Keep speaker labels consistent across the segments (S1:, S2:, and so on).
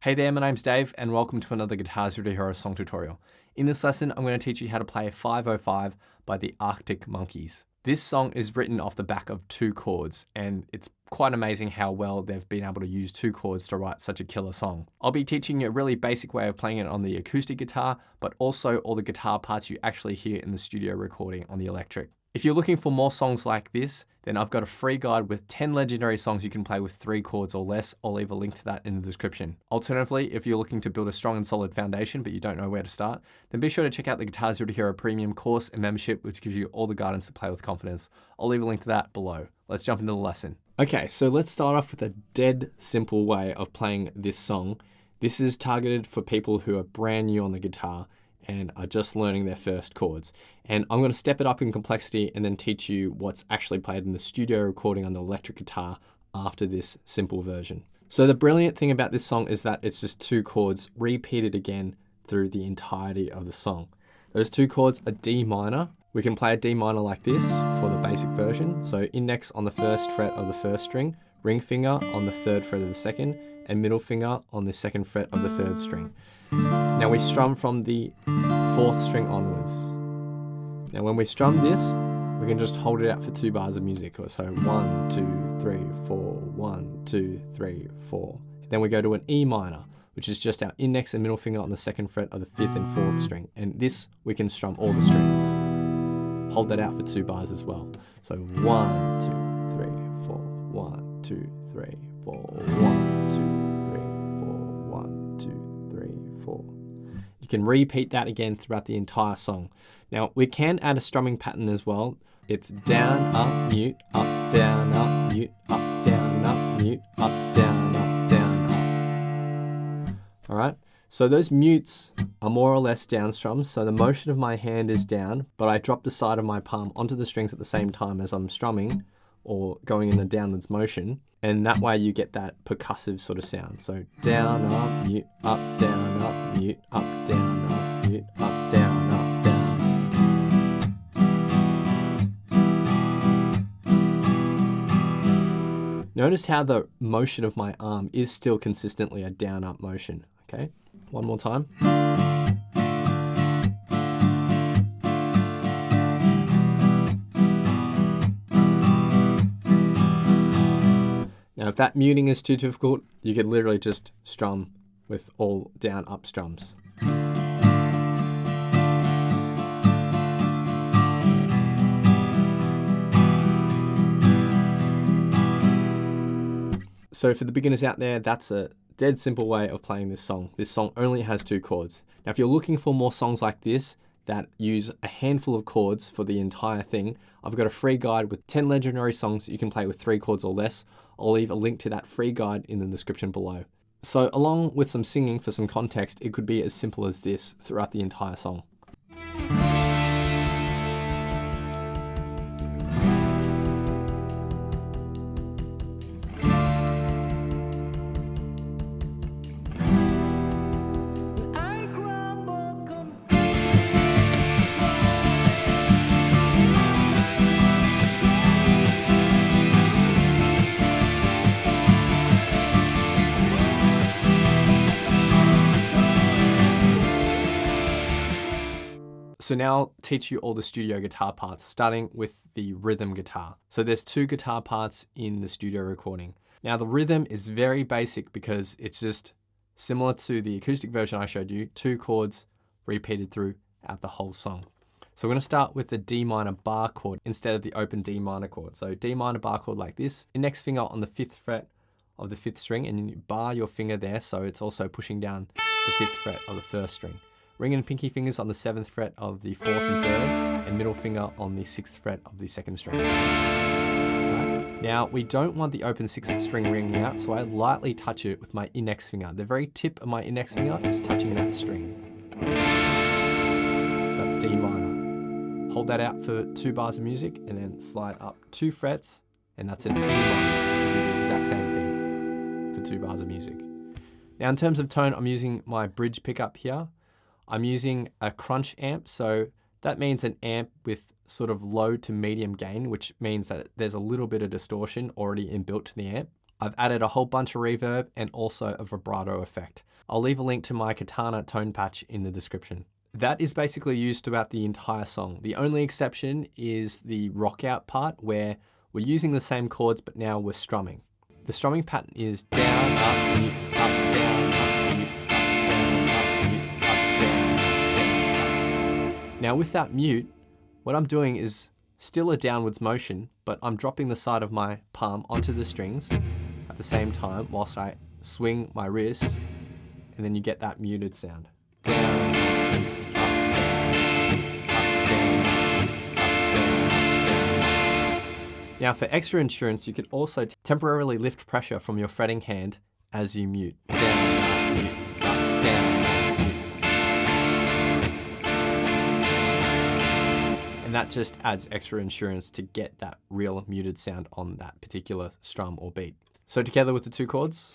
S1: Hey there, my name's Dave and welcome to another Guitar Zero to Hero song tutorial. In this lesson, I'm going to teach you how to play 505 by the Arctic Monkeys. This song is written off the back of two chords, and it's quite amazing how well they've been able to use two chords to write such a killer song. I'll be teaching you a really basic way of playing it on the acoustic guitar, but also all the guitar parts you actually hear in the studio recording on the electric. If you're looking for more songs like this, then I've got a free guide with 10 legendary songs you can play with 3 chords or less. I'll leave a link to that in the description. Alternatively, if you're looking to build a strong and solid foundation, but you don't know where to start, then be sure to check out the Guitar Zero to Hero Premium course and membership, which gives you all the guidance to play with confidence. I'll leave a link to that below. Let's jump into the lesson. Okay, so let's start off with a dead simple way of playing this song. This is targeted for people who are brand new on the guitar and are just learning their first chords. And I'm going to step it up in complexity and then teach you what's actually played in the studio recording on the electric guitar after this simple version. So the brilliant thing about this song is that it's just 2 chords repeated again through the entirety of the song. Those 2 chords are D minor. We can play a D minor like this for the basic version. So index on the 1st fret of the 1st string, ring finger on the 3rd fret of the 2nd, and middle finger on the 2nd fret of the 3rd string. Now we strum from the 4th string onwards. Now when we strum this, we can just hold it out for 2 bars of music. So 1, 2, 3, 4, 1, 2, 3, 4. Then we go to an E minor, which is just our index and middle finger on the 2nd fret of the 5th and 4th string. And this, we can strum all the strings. Hold that out for 2 bars as well. So 1, 2, 3, 4, 1, 2, 3, 4, 1, 2, 3, 4, 1, 2, 3, 4. You can repeat that again throughout the entire song. Now we can add a strumming pattern as well. It's down, up, mute, up, down, up, mute, up, down, up, mute, up, down, up, down, up. All right. So those mutes are more or less down strums. So the motion of my hand is down, but I drop the side of my palm onto the strings at the same time as I'm strumming or going in the downwards motion. And that way you get that percussive sort of sound. So down, up, mute, up, down, up, mute, up, down, up, mute, up, down, up, down. Notice how the motion of my arm is still consistently a down, up motion, okay? One more time. Now, if that muting is too difficult, you could literally just strum with all down, up strums. So for the beginners out there, that's a dead simple way of playing this song. This song only has 2 chords. Now, if you're looking for more songs like this that use a handful of chords for the entire thing, I've got a free guide with 10 legendary songs you can play with 3 chords or less. I'll leave a link to that free guide in the description below. So along with some singing for some context, it could be as simple as this throughout the entire song. So now I'll teach you all the studio guitar parts, starting with the rhythm guitar. So there's 2 guitar parts in the studio recording. Now the rhythm is very basic because it's just similar to the acoustic version I showed you, 2 chords repeated throughout the whole song. So we're going to start with the D minor bar chord instead of the open D minor chord. So D minor bar chord like this, index finger on the 5th fret of the 5th string, and you bar your finger there so it's also pushing down the 5th fret of the 1st string. Ring and pinky fingers on the 7th fret of the 4th and 3rd, and middle finger on the 6th fret of the 2nd string. Right. Now, we don't want the open 6th string ringing out, so I lightly touch it with my index finger. The very tip of my index finger is touching that string. So that's D minor. Hold that out for 2 bars of music, and then slide up 2 frets, and that's an E minor. Do the exact same thing for 2 bars of music. Now, in terms of tone, I'm using my bridge pickup here. I'm using a crunch amp, so that means an amp with sort of low to medium gain, which means that there's a little bit of distortion already inbuilt to the amp. I've added a whole bunch of reverb and also a vibrato effect. I'll leave a link to my Katana tone patch in the description. That is basically used throughout the entire song. The only exception is the rock out part where we're using the same chords, but now we're strumming. The strumming pattern is down, up, mute, up, down, up, mute, up, down, up, mute, up, down, down, up. Now with that mute, what I'm doing is still a downwards motion, but I'm dropping the side of my palm onto the strings at the same time whilst I swing my wrist, and then you get that muted sound. Down, mute, up, down, mute, up, down, mute, up, down, down. Now for extra insurance, you could also temporarily lift pressure from your fretting hand as you mute. Down, mute, up, down, mute. And that just adds extra insurance to get that real muted sound on that particular strum or beat. So together with the two chords.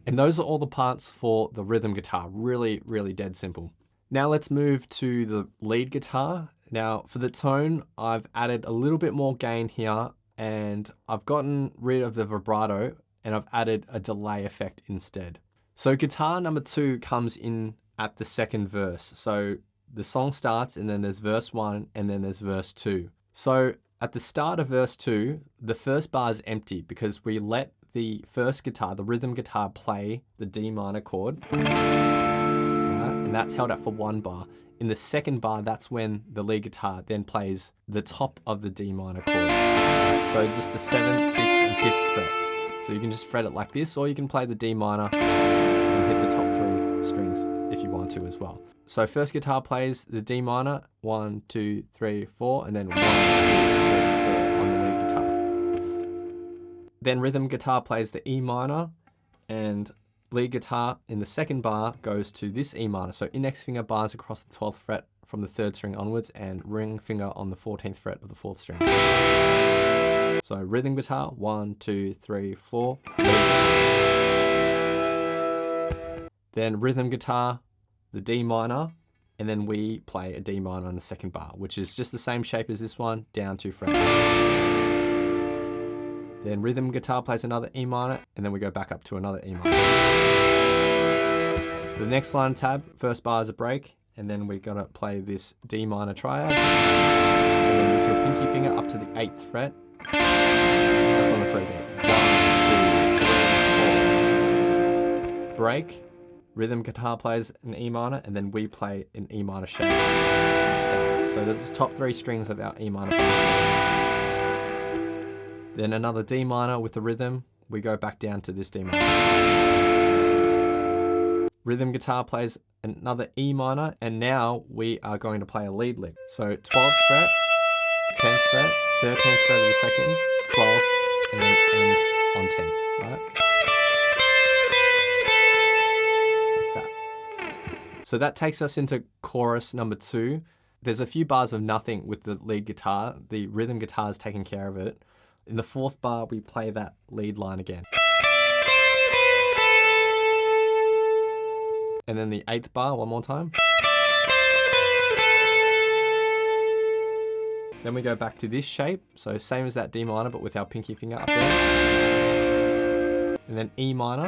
S1: And those are all the parts for the rhythm guitar. Really, really dead simple. Now let's move to the lead guitar. Now for the tone, I've added a little bit more gain here, and I've gotten rid of the vibrato and I've added a delay effect instead. So guitar number 2 comes in at the second verse. So the song starts and then there's verse 1 and then there's verse 2. So at the start of verse 2, the first bar is empty because we let the first guitar, the rhythm guitar, play the D minor chord, right? And that's held up for 1 bar. In the second bar, that's when the lead guitar then plays the top of the D minor chord. So just the 7th, 6th, and 5th fret. So you can just fret it like this, or you can play the D minor and hit the top 3 strings if you want to as well. So first guitar plays the D minor, 1, 2, 3, 4, and then 1, 2, 3, 4 on the lead guitar. Then rhythm guitar plays the E minor, and lead guitar in the second bar goes to this E minor. So index finger bars across the 12th fret from the 3rd string onwards, and ring finger on the 14th fret of the 4th string. So rhythm guitar, 1, 2, 3, 4, lead guitar. Then rhythm guitar, the D minor, and then we play a D minor on the second bar, which is just the same shape as this one, down 2 frets. Then rhythm guitar plays another E minor, and then we go back up to another E minor. For the next line tab, first bar is a break, and then we're gonna play this D minor triad, and then with your pinky finger up to the 8th fret, that's on the 3 beat. 1, 2, 3, 4. Break, rhythm guitar plays an E minor, and then we play an E minor shape. Like that. So there's the top 3 strings of our E minor bar. Then another D minor with the rhythm, we go back down to this D minor. Rhythm guitar plays another E minor, and now we are going to play a lead lick. So 12th fret, 10th fret, 13th fret of the second, 12th, and then end on 10th, right? Like that. So that takes us into chorus number 2. There's a few bars of nothing with the lead guitar. The rhythm guitar is taking care of it. In the 4th bar, we play that lead line again. And then the 8th bar, one more time. Then we go back to this shape. So same as that D minor, but with our pinky finger up there. And then E minor.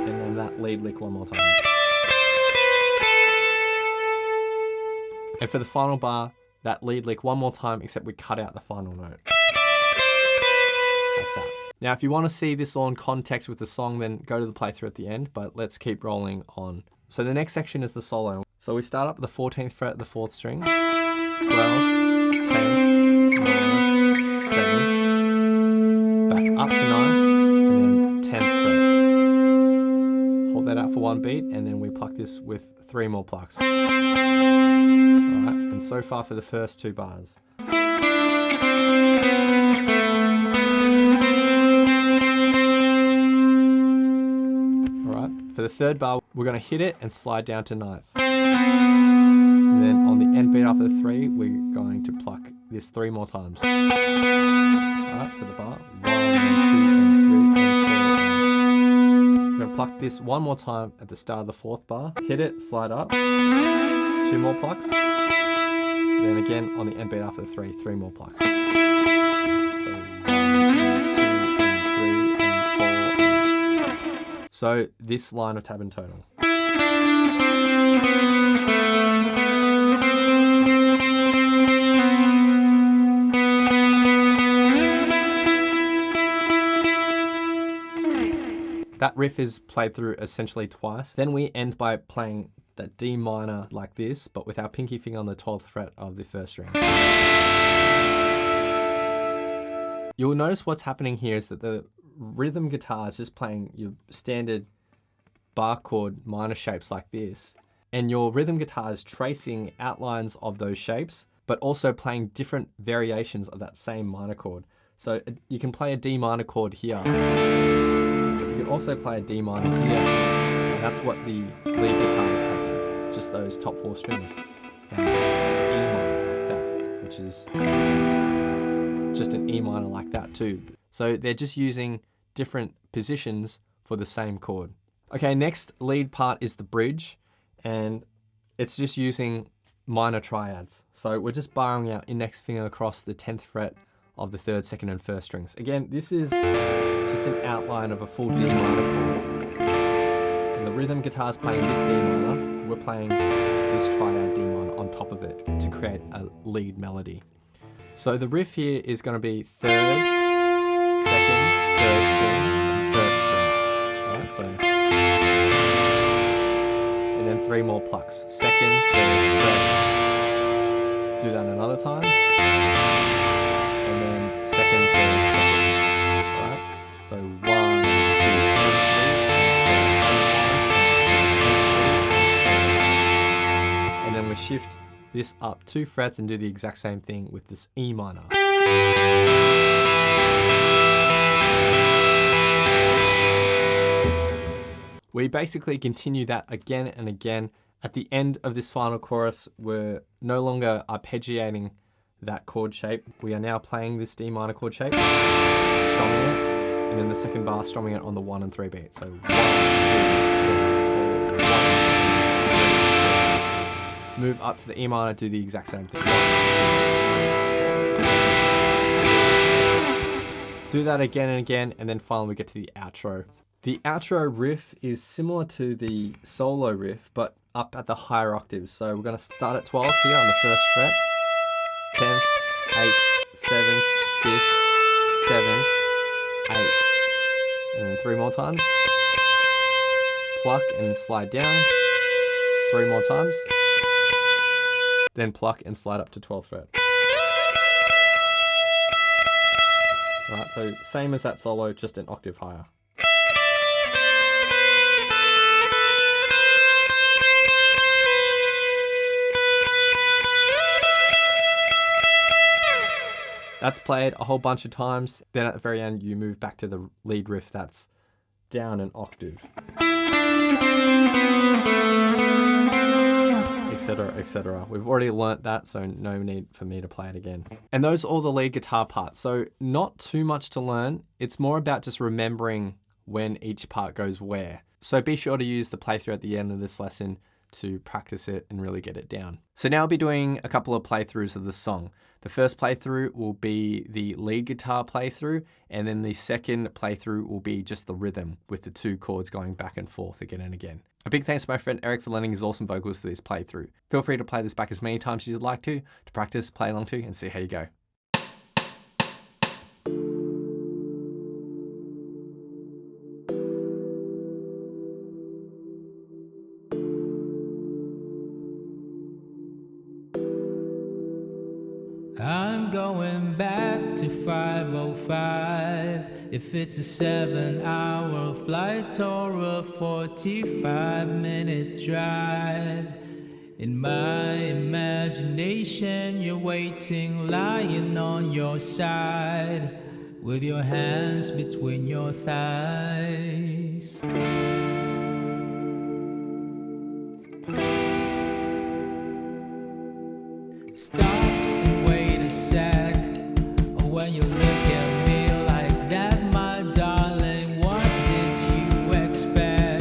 S1: And then that lead lick one more time. And for the final bar, that lead lick one more time, except we cut out the final note. Like that. Now, if you want to see this all in context with the song, then go to the playthrough at the end, but let's keep rolling on. So the next section is the solo. So we start up at the 14th fret of the 4th string, 12th, 10th, 9th, 7th, back up to 9th, and then 10th fret. Hold that out for 1 beat, and then we pluck this with 3 more plucks. And so far for the first 2 bars. Alright, for the 3rd bar, we're going to hit it and slide down to 9th. And then on the end beat after the 3, we're going to pluck this 3 more times. Alright, so the bar, 1, and 2, and 3, and 4. And we're going to Pluck this one more time at the start of the 4th bar. Hit it, slide up. 2 more plucks. Then again on the end beat after 3, 3 more plucks. So 1, 2, 3, and 4. So this line of tab in total. That riff is played through essentially twice. Then we end by playing that D minor like this, but with our pinky finger on the 12th fret of the 1st string. You'll notice what's happening here is that the rhythm guitar is just playing your standard bar chord minor shapes like this, and your rhythm guitar is tracing outlines of those shapes, but also playing different variations of that same minor chord. So you can play a D minor chord here. You can also play a D minor here, and that's what the lead guitar is taking, just those top 4 strings. And the E minor like that, which is just an E minor like that too. So they're just using different positions for the same chord. Okay, next lead part is the bridge, and it's just using minor triads. So we're just barring our index finger across the 10th fret of the 3rd, 2nd, and 1st strings. Again, this is just an outline of a full D minor chord. And the rhythm guitar is playing this D minor. We're playing this triad D minor on top of it to create a lead melody. So the riff here is going to be 3rd, 2nd, 3rd string, and 1st string. Alright, so. And then 3 more plucks. 2nd, 3rd, 1st. Do that another time. And then 2nd, 3rd, 2nd. Alright? So 1, 2, and 3, and then we shift this up 2 frets and do the exact same thing with this E minor. We basically continue that again and again. At the end of this final chorus, we're no longer arpeggiating that chord shape. We are now playing this D minor chord shape, strumming it, and in the 2nd bar, strumming it on the 1 and 3 beat. So 1, 2, 3, 4, 1, 2, 3, 4. Move up to the E minor, do the exact same thing. 1, 2, 3, 4. Do that again and again, and then finally we get to the outro. The outro riff is similar to the solo riff, but up at the higher octaves. So we're going to start at 12 here on the 1st fret, 10th, 8th, 7th, 5th, 7th, 8th. And then 3 more times. Pluck and slide down. 3 more times. Then pluck and slide up to 12th fret. Alright, so same as that solo, just an octave higher. That's played a whole bunch of times. Then at the very end, you move back to the lead riff that's down an octave. Etc, etc. We've already learnt that, so no need for me to play it again. And those are all the lead guitar parts. So not too much to learn. It's more about just remembering when each part goes where. So be sure to use the playthrough at the end of this lesson to practice it and really get it down. So now I'll be doing a couple of playthroughs of the song. The first playthrough will be the lead guitar playthrough, and then the second playthrough will be just the rhythm with the 2 chords going back and forth again and again. A big thanks to my friend Eric for lending his awesome vocals to this playthrough. Feel free to play this back as many times as you'd like to practice, play along to, and see how you go.
S2: I'm going back to 5:05. If it's a 7-hour flight or a 45-minute drive, in my imagination you're waiting, lying on your side, with your hands between your thighs. Stop and wait a sec. When you look at me like that, my darling, what did you expect?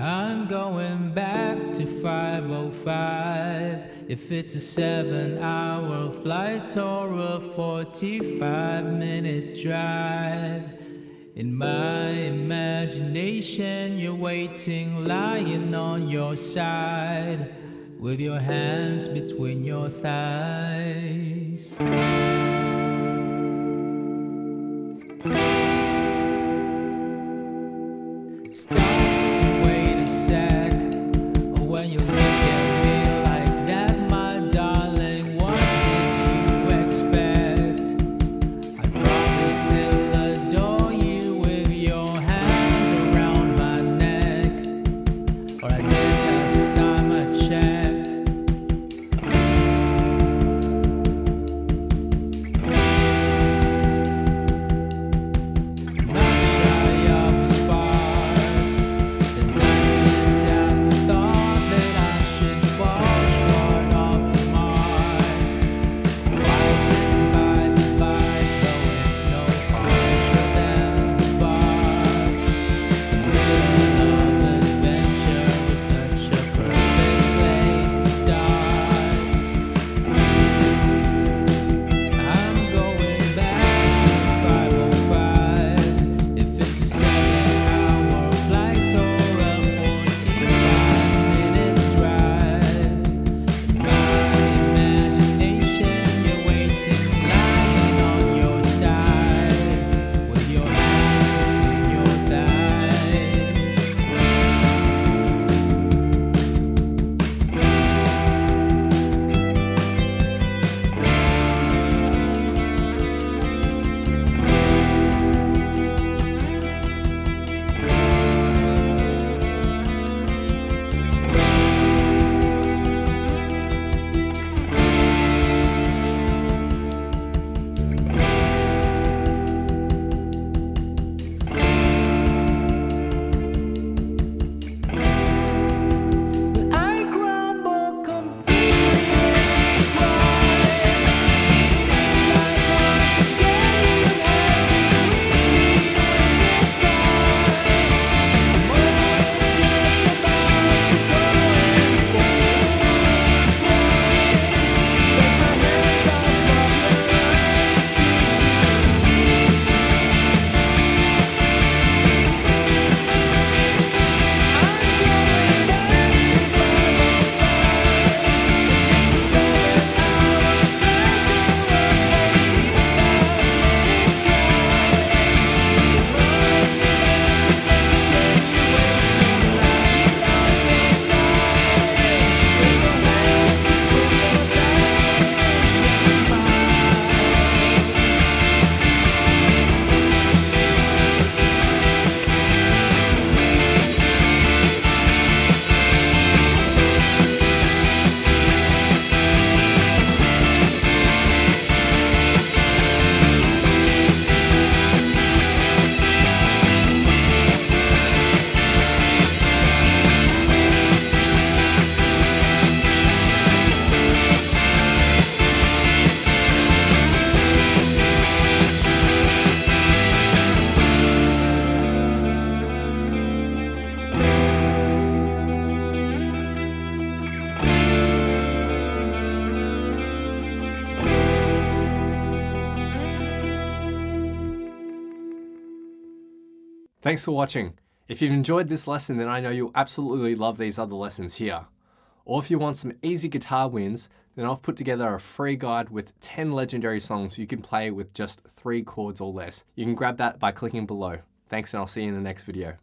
S2: I'm going back to 5:05. If it's a 7-hour flight or a 45-minute drive. In my imagination, you're waiting, lying on your side, with your hands between your thighs. Stop and wait a sec. When you look at me like that, my darling, what did you expect? I promise to adore you with your hands around my neck, or I did last time I checked. Not shy of a spark. The night twists out the thought that I should fall short of the mark. Frightened by the vibe, though it's no harsher than the bark. The middle of adventure was such a perfect place to start. I'm going back to 5:05. If it's a 7-hour flight or a 45-minute drive. My imagination, you're waiting, lying on your side, with your hands between your thighs. I grumble completely crying. It seems like once again you had to leave me goodbye. Was just about to go and spoil my surprise. Take my hands off of your eyes too soon.
S1: Thanks for watching. If you've enjoyed this lesson, then I know you'll absolutely love these other lessons here. Or if you want some easy guitar wins, then I've put together a free guide with 10 legendary songs you can play with just 3 chords or less. You can grab that by clicking below. Thanks, and I'll see you in the next video.